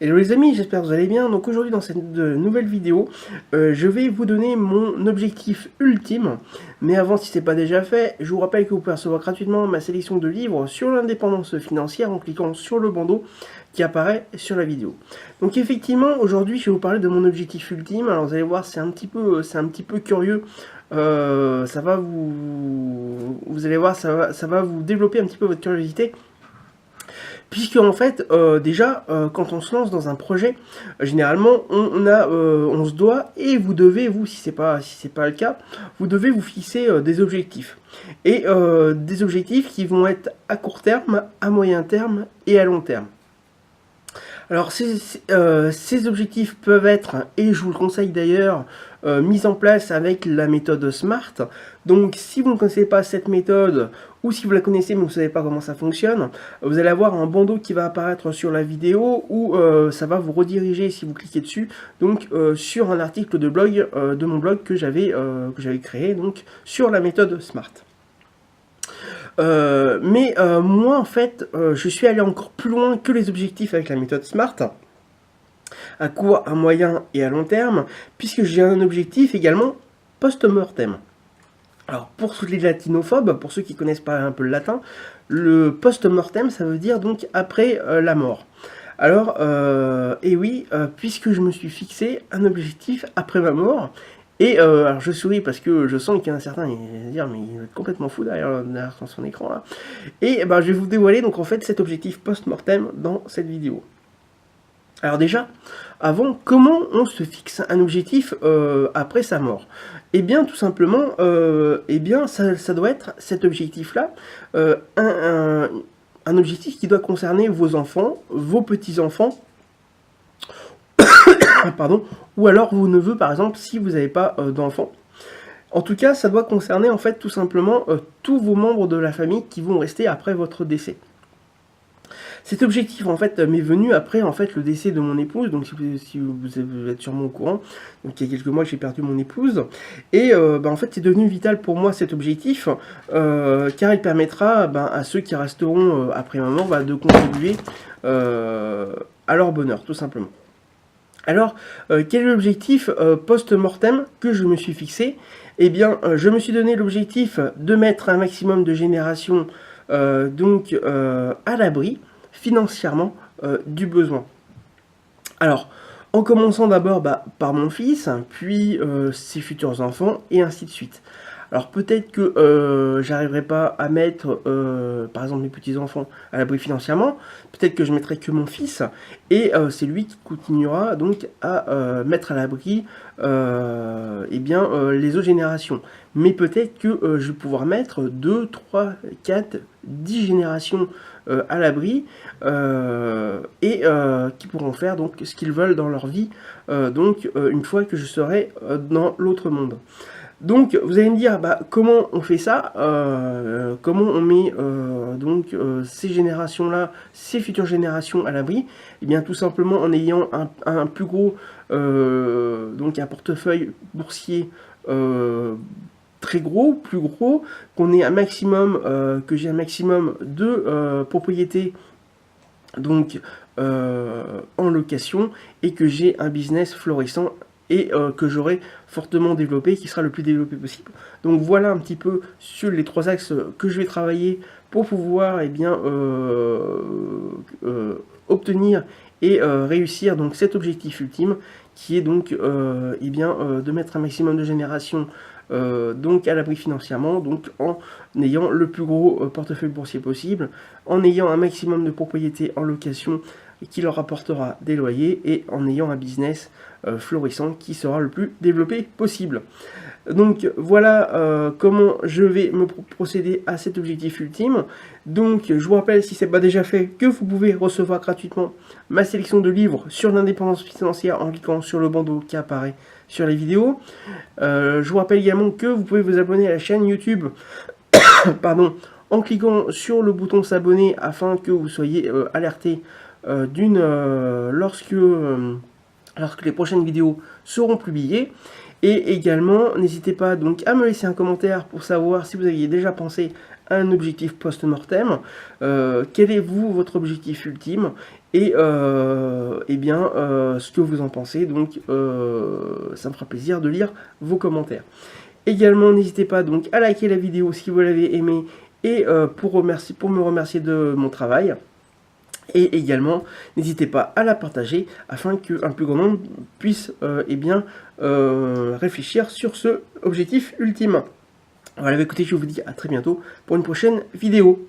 Hello les amis, j'espère que vous allez bien. Donc aujourd'hui dans cette nouvelle vidéo, je vais vous donner mon objectif ultime. Mais avant, si ce n'est pas déjà fait, je vous rappelle que vous pouvez recevoir gratuitement ma sélection de livres sur l'indépendance financière en cliquant sur le bandeau qui apparaît sur la vidéo. Donc effectivement, aujourd'hui je vais vous parler de mon objectif ultime. Alors vous allez voir, c'est un petit peu curieux. Vous allez voir, ça va vous développer un petit peu votre curiosité. Puisque en fait, déjà, quand on se lance dans un projet, généralement, on se doit, et vous devez, vous, si c'est pas le cas, vous devez vous fixer des objectifs. Et des objectifs qui vont être à court terme, à moyen terme et à long terme. Alors ces objectifs peuvent être, et je vous le conseille d'ailleurs, mis en place avec la méthode SMART. Donc si vous ne connaissez pas cette méthode, ou si vous la connaissez mais vous ne savez pas comment ça fonctionne, vous allez avoir un bandeau qui va apparaître sur la vidéo, où ça va vous rediriger si vous cliquez dessus, donc sur un article de blog, de mon blog que j'avais créé, donc sur la méthode SMART. Moi en fait je suis allé encore plus loin que les objectifs avec la méthode SMART, à court, à moyen et à long terme, puisque j'ai un objectif également post-mortem. Alors pour tous les latinophobes, pour ceux qui connaissent pas un peu le latin, le post-mortem ça veut dire donc après la mort. Alors et oui, puisque je me suis fixé un objectif après ma mort. Et alors je souris parce que je sens qu'il y en a certains qui vont dire mais il est complètement fou derrière son écran là. Et ben, je vais vous dévoiler donc en fait cet objectif post-mortem dans cette vidéo. Alors déjà, avant, comment on se fixe un objectif après sa mort? Eh bien tout simplement, ça doit être cet objectif-là, un objectif qui doit concerner vos enfants, vos petits-enfants, pardon, ou alors vos neveux par exemple si vous n'avez pas d'enfants. En tout cas, ça doit concerner en fait tout simplement tous vos membres de la famille qui vont rester après votre décès. Cet objectif en fait m'est venu après en fait le décès de mon épouse, donc si vous êtes sûrement au courant, donc il y a quelques mois j'ai perdu mon épouse, et en fait c'est devenu vital pour moi cet objectif, car il permettra à ceux qui resteront après ma mort de contribuer à leur bonheur tout simplement. Alors, quel est l'objectif post-mortem que je me suis fixé? Eh bien, je me suis donné l'objectif de mettre un maximum de générations à l'abri, financièrement, du besoin. Alors, en commençant d'abord par mon fils, puis ses futurs enfants, et ainsi de suite. Alors peut-être que j'arriverai pas à mettre, par exemple, mes petits-enfants à l'abri financièrement, peut-être que je mettrai que mon fils, et c'est lui qui continuera donc à mettre à l'abri les autres générations. Mais peut-être que je vais pouvoir mettre 2, 3, 4, 10 générations à l'abri, qui pourront faire donc ce qu'ils veulent dans leur vie, une fois que je serai dans l'autre monde. Donc vous allez me dire comment on fait ça, comment on met ces générations-là, ces futures générations à l'abri? Eh bien tout simplement en ayant un plus gros, un portefeuille boursier très gros, plus gros, qu'on ait un maximum, que j'ai un maximum de propriétés en location, et que j'ai un business florissant et que j'aurai fortement développé, qui sera le plus développé possible. Donc voilà un petit peu sur les 3 axes que je vais travailler pour pouvoir obtenir et réussir donc cet objectif ultime, qui est donc de mettre un maximum de générations à l'abri financièrement, donc en ayant le plus gros portefeuille boursier possible, en ayant un maximum de propriétés en location qui leur apportera des loyers, et en ayant un business florissant qui sera le plus développé possible. Donc voilà comment je vais me procéder à cet objectif ultime. Donc je vous rappelle, si ce n'est pas déjà fait, que vous pouvez recevoir gratuitement ma sélection de livres sur l'indépendance financière en cliquant sur le bandeau qui apparaît sur les vidéos. Je vous rappelle également que vous pouvez vous abonner à la chaîne YouTube pardon, en cliquant sur le bouton s'abonner, afin que vous soyez alerté lorsque les prochaines vidéos seront publiées. Et également, n'hésitez pas donc à me laisser un commentaire pour savoir si vous aviez déjà pensé à un objectif post-mortem. Quel est votre objectif ultime? et bien ce que vous en pensez. Donc ça me fera plaisir de lire vos commentaires. Également, n'hésitez pas donc à liker la vidéo si vous l'avez aimée et pour me remercier de mon travail. Et également, n'hésitez pas à la partager afin qu'un plus grand nombre puisse réfléchir sur ce objectif ultime. Voilà, écoutez, je vous dis à très bientôt pour une prochaine vidéo.